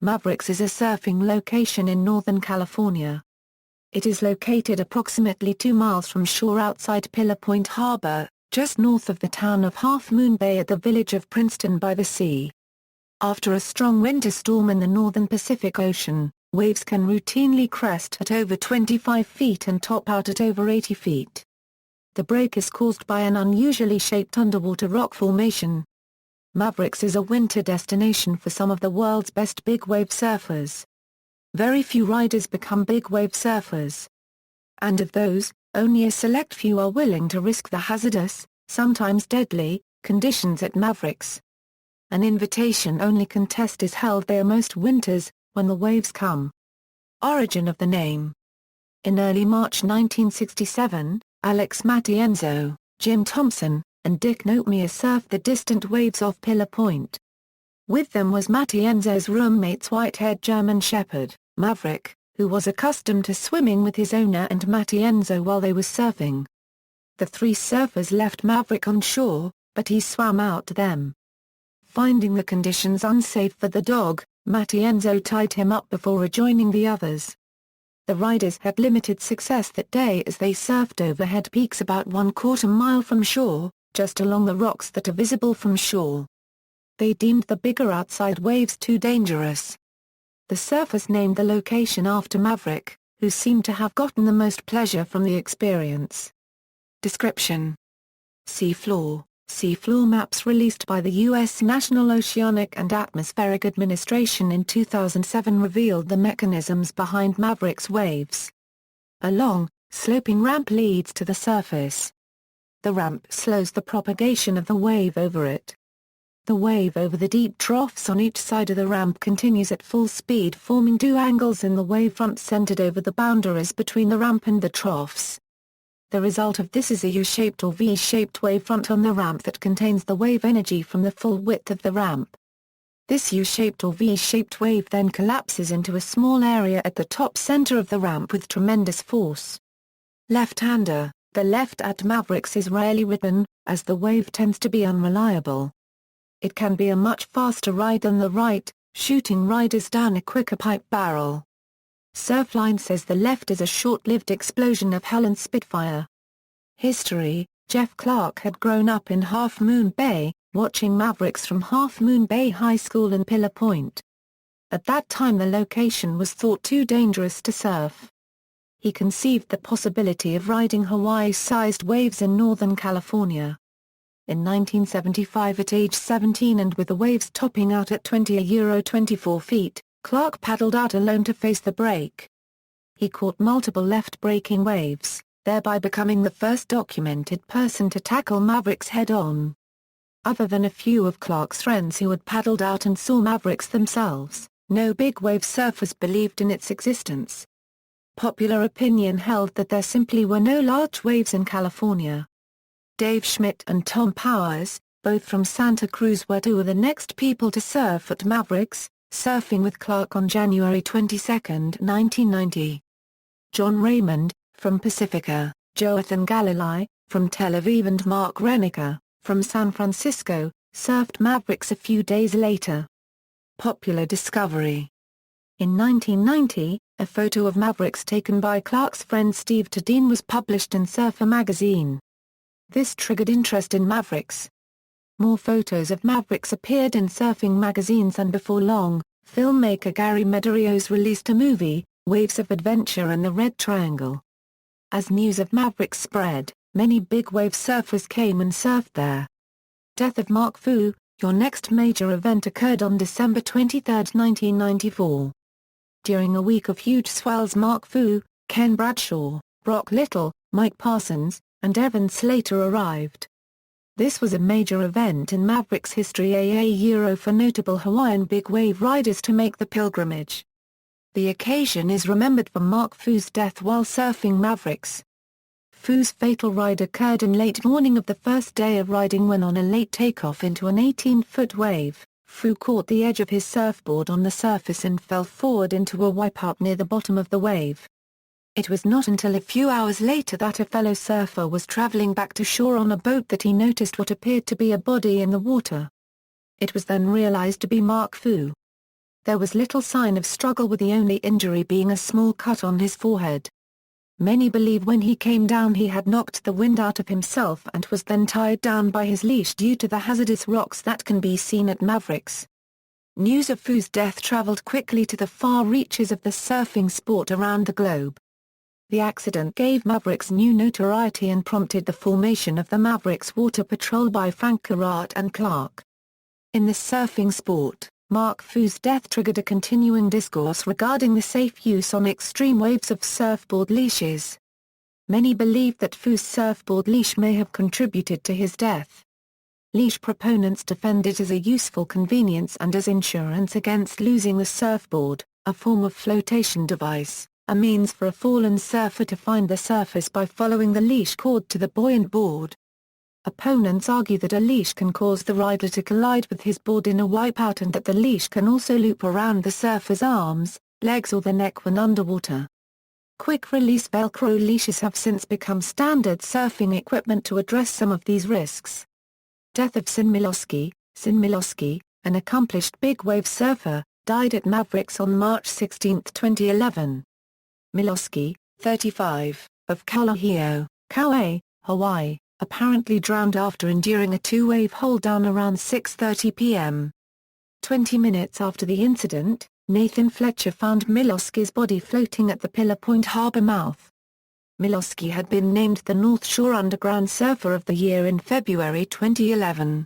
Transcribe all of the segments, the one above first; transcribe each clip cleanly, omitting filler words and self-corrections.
Mavericks is a surfing location in Northern California. It is located approximately 2 miles from shore outside Pillar Point Harbor, just north of the town of Half Moon Bay at the village of Princeton-by-the-Sea. After a strong winter storm in the northern Pacific Ocean, waves can routinely crest at over 25 feet and top out at over 80 feet. The break is caused by an unusually shaped underwater rock formation. Mavericks is a winter destination for some of the world's best big wave surfers. Very few riders become big wave surfers. And of those, only a select few are willing to risk the hazardous, sometimes deadly, conditions at Mavericks. An invitation-only contest is held there most winters, when the waves come. Origin of the name. In early March 1967, Alex Matienzo, Jim Thompson, and Dick Notemir surfed the distant waves off Pillar Point. With them was Matienzo's roommate's white-haired German Shepherd, Maverick, who was accustomed to swimming with his owner and Matienzo while they were surfing. The three surfers left Maverick on shore, but he swam out to them. Finding the conditions unsafe for the dog, Matienzo tied him up before rejoining the others. The riders had limited success that day as they surfed overhead peaks about 1/4 mile from shore, just along the rocks that are visible from shore. They deemed the bigger outside waves too dangerous. The surfers named the location after Maverick, who seemed to have gotten the most pleasure from the experience. Description: Seafloor. Seafloor maps released by the U.S. National Oceanic and Atmospheric Administration in 2007 revealed the mechanisms behind Maverick's waves. A long, sloping ramp leads to the surface. The ramp slows the propagation of the wave over it. The wave over the deep troughs on each side of the ramp continues at full speed, forming two angles in the wavefront centered over the boundaries between the ramp and the troughs. The result of this is a U-shaped or V-shaped wavefront on the ramp that contains the wave energy from the full width of the ramp. This U-shaped or V-shaped wave then collapses into a small area at the top center of the ramp with tremendous force. Left-hander. The left at Mavericks is rarely ridden, as the wave tends to be unreliable. It can be a much faster ride than the right, shooting riders down a quicker pipe barrel. Surfline says the left is a short-lived explosion of hell and spitfire. History: Jeff Clark had grown up in Half Moon Bay, watching Mavericks from Half Moon Bay High School in Pillar Point. At that time the location was thought too dangerous to surf. He conceived the possibility of riding Hawaii-sized waves in Northern California. In 1975 at age 17 and with the waves topping out at 24 feet, Clark paddled out alone to face the break. He caught multiple left-breaking waves, thereby becoming the first documented person to tackle Mavericks head-on. Other than a few of Clark's friends who had paddled out and saw Mavericks themselves, no big wave surfers believed in its existence. Popular opinion held that there simply were no large waves in California. Dave Schmidt and Tom Powers, both from Santa Cruz, were two of the next people to surf at Mavericks, surfing with Clark on January 22, 1990. John Raymond, from Pacifica, Joathan Galilei, from Tel Aviv and Mark Renica, from San Francisco, surfed Mavericks a few days later. Popular discovery. In 1990, a photo of Mavericks taken by Clark's friend Steve Tadine was published in Surfer magazine. This triggered interest in Mavericks. More photos of Mavericks appeared in surfing magazines, and before long, filmmaker Gary Medeiros released a movie, Waves of Adventure in the Red Triangle. As news of Mavericks spread, many big wave surfers came and surfed there. Death of Mark Fu. Your next major event occurred on December 23, 1994. During a week of huge swells, Mark Fu, Ken Bradshaw, Brock Little, Mike Parsons, and Evan Slater arrived. This was a major event in Mavericks history, Euro for notable Hawaiian big wave riders to make the pilgrimage. The occasion is remembered for Mark Fu's death while surfing Mavericks. Fu's fatal ride occurred in late morning of the first day of riding when, on a late takeoff into an 18-foot wave, Fu caught the edge of his surfboard on the surface and fell forward into a wipeout near the bottom of the wave. It was not until a few hours later that a fellow surfer was traveling back to shore on a boat that he noticed what appeared to be a body in the water. It was then realized to be Mark Fu. There was little sign of struggle, with the only injury being a small cut on his forehead. Many believe when he came down he had knocked the wind out of himself and was then tied down by his leash due to the hazardous rocks that can be seen at Mavericks. News of Foo's death traveled quickly to the far reaches of the surfing sport around the globe. The accident gave Mavericks new notoriety and prompted the formation of the Mavericks Water Patrol by Frank Carrat and Clark. In the surfing sport, Mark Foo's death triggered a continuing discourse regarding the safe use on extreme waves of surfboard leashes. Many believe that Foo's surfboard leash may have contributed to his death. Leash proponents defend it as a useful convenience and as insurance against losing the surfboard, a form of flotation device, a means for a fallen surfer to find the surface by following the leash cord to the buoyant board. Opponents argue that a leash can cause the rider to collide with his board in a wipeout, and that the leash can also loop around the surfer's arms, legs or the neck when underwater. Quick-release Velcro leashes have since become standard surfing equipment to address some of these risks. Death of Sin Milowski, an accomplished big-wave surfer, died at Mavericks on March 16, 2011. Milowski, 35, of Kalahio, Kauai, Hawaii, apparently drowned after enduring a two-wave hold-down around 6:30 p.m. 20 minutes after the incident, Nathan Fletcher found Milowski's body floating at the Pillar Point harbor mouth. Milowski had been named the North Shore Underground Surfer of the Year in February 2011.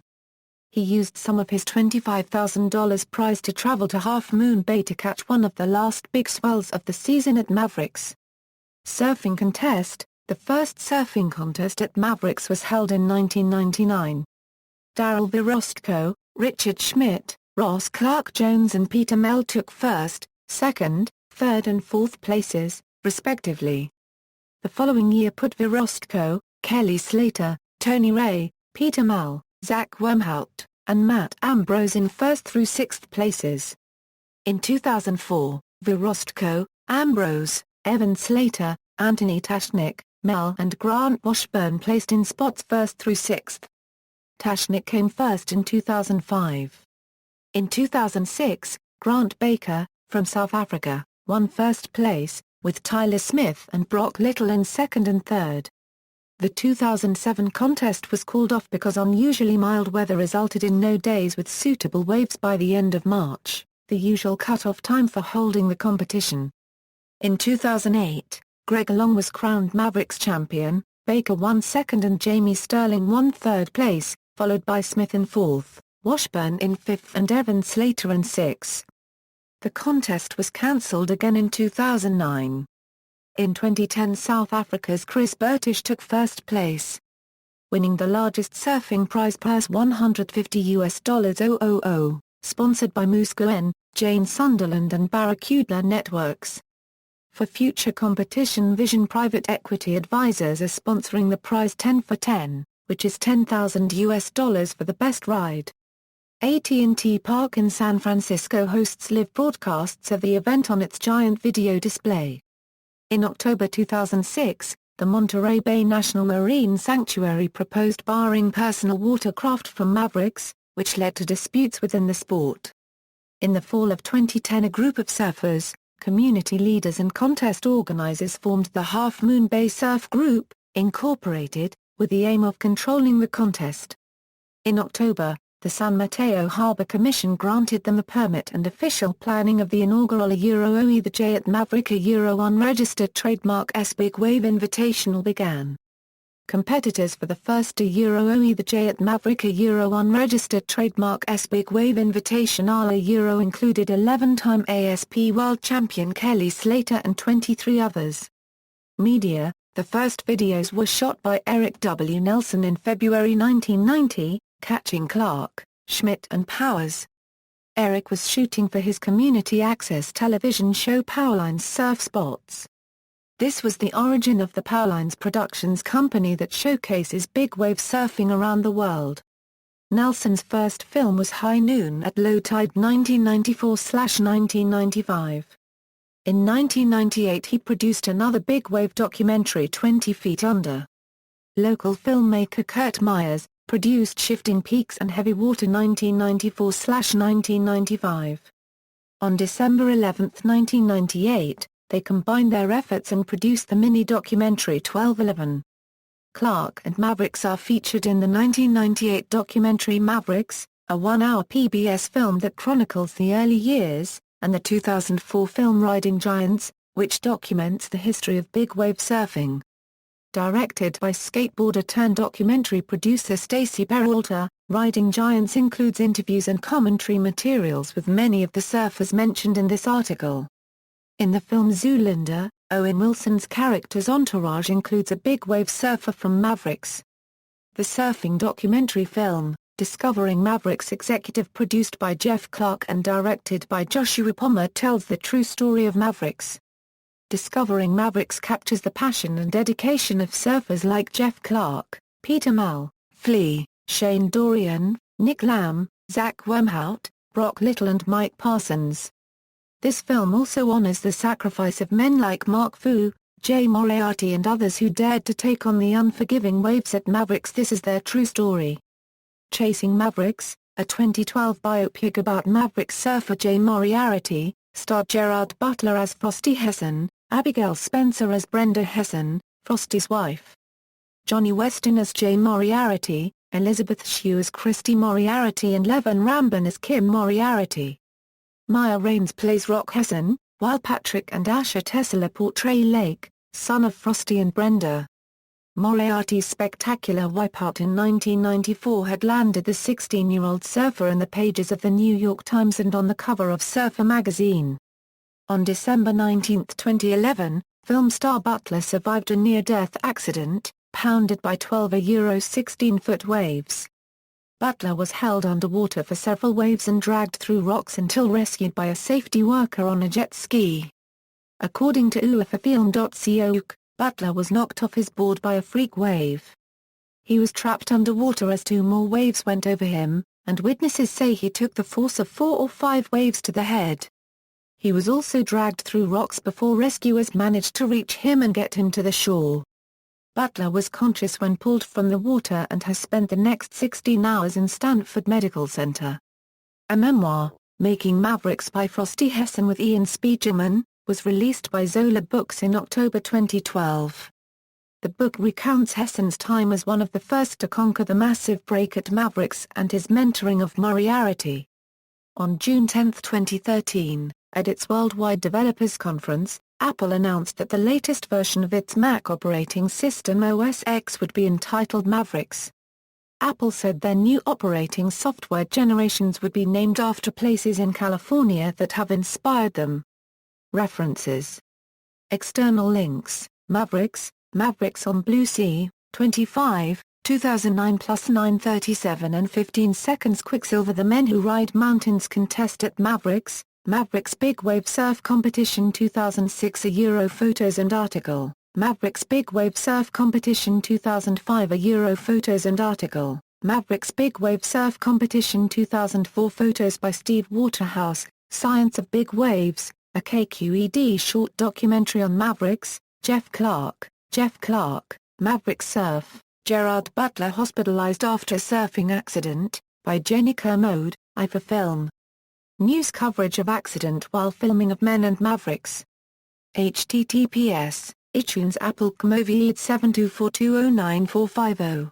He used some of his $25,000 prize to travel to Half Moon Bay to catch one of the last big swells of the season at Mavericks. Surfing contest. The first surfing contest at Mavericks was held in 1999. Darryl Virostko, Richard Schmidt, Ross Clark-Jones and Peter Mell took first, second, third and fourth places, respectively. The following year put Virostko, Kelly Slater, Tony Ray, Peter Mell, Zach Wormhout, and Matt Ambrose in first through sixth places. In 2004, Virostko, Ambrose, Evan Slater, Anthony Tashnik, Mell and Grant Washburn placed in spots first through sixth. Tashnik came first in 2005. In 2006, Grant Baker, from South Africa, won first place, with Tyler Smith and Brock Little in second and third. The 2007 contest was called off because unusually mild weather resulted in no days with suitable waves by the end of March, the usual cut-off time for holding the competition. In 2008, Greg Long was crowned Mavericks champion, Baker won second and Jamie Sterling won third place, followed by Smith in fourth, Washburn in fifth and Evan Slater in sixth. The contest was cancelled again in 2009. In 2010, South Africa's Chris Burtish took first place, winning the largest surfing prize purse $150,000, sponsored by Moose Goen, Jane Sunderland and Barracuda Networks. For future competition, Vision Private Equity Advisors are sponsoring the prize 10 for 10, which is $10,000 for the best ride. AT&T Park in San Francisco hosts live broadcasts of the event on its giant video display. In October 2006, the Monterey Bay National Marine Sanctuary proposed barring personal watercraft from Mavericks, which led to disputes within the sport. In the fall of 2010, a group of surfers, community leaders and contest organizers formed the Half Moon Bay Surf Group, Incorporated, with the aim of controlling the contest. In October, the San Mateo Harbor Commission granted them the permit, and official planning of the inaugural OE the J at Maverick unregistered trademark Big Wave Invitational began. Competitors for the first OE the J at Maverick unregistered trademark Big Wave Invitational included 11-time ASP World Champion Kelly Slater and 23 others. Media. The first videos were shot by Eric W. Nelson in February 1990, catching Clark, Schmidt and Powers. Eric was shooting for his community access television show Powerlines Surf Spots. This was the origin of the Powerlines Productions company that showcases big wave surfing around the world. Nelson's first film was High Noon at Low Tide 1994/1995. In 1998 he produced another big wave documentary 20 Feet Under. Local filmmaker Kurt Myers produced Shifting Peaks and Heavy Water 1994/1995. On December 11, 1998, they combined their efforts and produced the mini-documentary 1211. Clarke and Mavericks are featured in the 1998 documentary Mavericks, a 1-hour PBS film that chronicles the early years, and the 2004 film Riding Giants, which documents the history of big wave surfing. Directed by skateboarder-turned-documentary producer Stacy Peralta, Riding Giants includes interviews and commentary materials with many of the surfers mentioned in this article. In the film Zoolander, Owen Wilson's character's entourage includes a big wave surfer from Mavericks. The surfing documentary film, Discovering Mavericks, executive produced by Jeff Clarke and directed by Joshua Palmer, tells the true story of Mavericks. Discovering Mavericks captures the passion and dedication of surfers like Jeff Clarke, Peter Mal, Flea, Shane Dorian, Nick Lamb, Zach Wormhout, Brock Little and Mike Parsons. This film also honors the sacrifice of men like Mark Fu, Jay Moriarty and others who dared to take on the unforgiving waves at Mavericks. This is their true story. Chasing Mavericks, a 2012 biopic about Mavericks surfer Jay Moriarty, starred Gerard Butler as Frosty Hesson, Abigail Spencer as Brenda Hesson, Frosty's wife. Johnny Weston as Jay Moriarty, Elizabeth Shue as Christy Moriarty and Levin Rambin as Kim Moriarty. Maya Raines plays Rock Hesson, while Patrick and Asher Tessela portray Lake, son of Frosty and Brenda. Moriarty's spectacular wipeout in 1994 had landed the 16-year-old surfer in the pages of the New York Times and on the cover of Surfer magazine. On December 19, 2011, film star Butler survived a near-death accident, pounded by 16-foot waves. Butler was held underwater for several waves and dragged through rocks until rescued by a safety worker on a jet ski. According to uafafilm.co, Butler was knocked off his board by a freak wave. He was trapped underwater as 2 more waves went over him, and witnesses say he took the force of 4 or 5 waves to the head. He was also dragged through rocks before rescuers managed to reach him and get him to the shore. Butler was conscious when pulled from the water and has spent the next 16 hours in Stanford Medical Center. A memoir, Making Mavericks by Frosty Hesson with Ian Spiegelman, was released by Zola Books in October 2012. The book recounts Hesson's time as one of the first to conquer the massive break at Mavericks and his mentoring of Moriarty. On June 10, 2013, at its Worldwide Developers Conference, Apple announced that the latest version of its Mac operating system OS X would be entitled Mavericks. Apple said their new operating software generations would be named after places in California that have inspired them. References. External links: Mavericks, Mavericks on Blue Sea, 25, 2009 plus 9:37 and 15 seconds. Quicksilver: The Men Who Ride Mountains contest at Mavericks, Mavericks Big Wave Surf Competition 2006. A Euro photos and article, Mavericks Big Wave Surf Competition 2005. A Euro photos and article, Mavericks Big Wave Surf Competition 2004. Photos by Steve Waterhouse, Science of Big Waves, a KQED short documentary on Mavericks. Jeff Clarke, Mavericks Surf, Gerard Butler hospitalized after surfing accident, by Jenny Kermode, iForFilm. News coverage of accident while filming of Men and Mavericks. https, iTunes Apple CMOV 724209450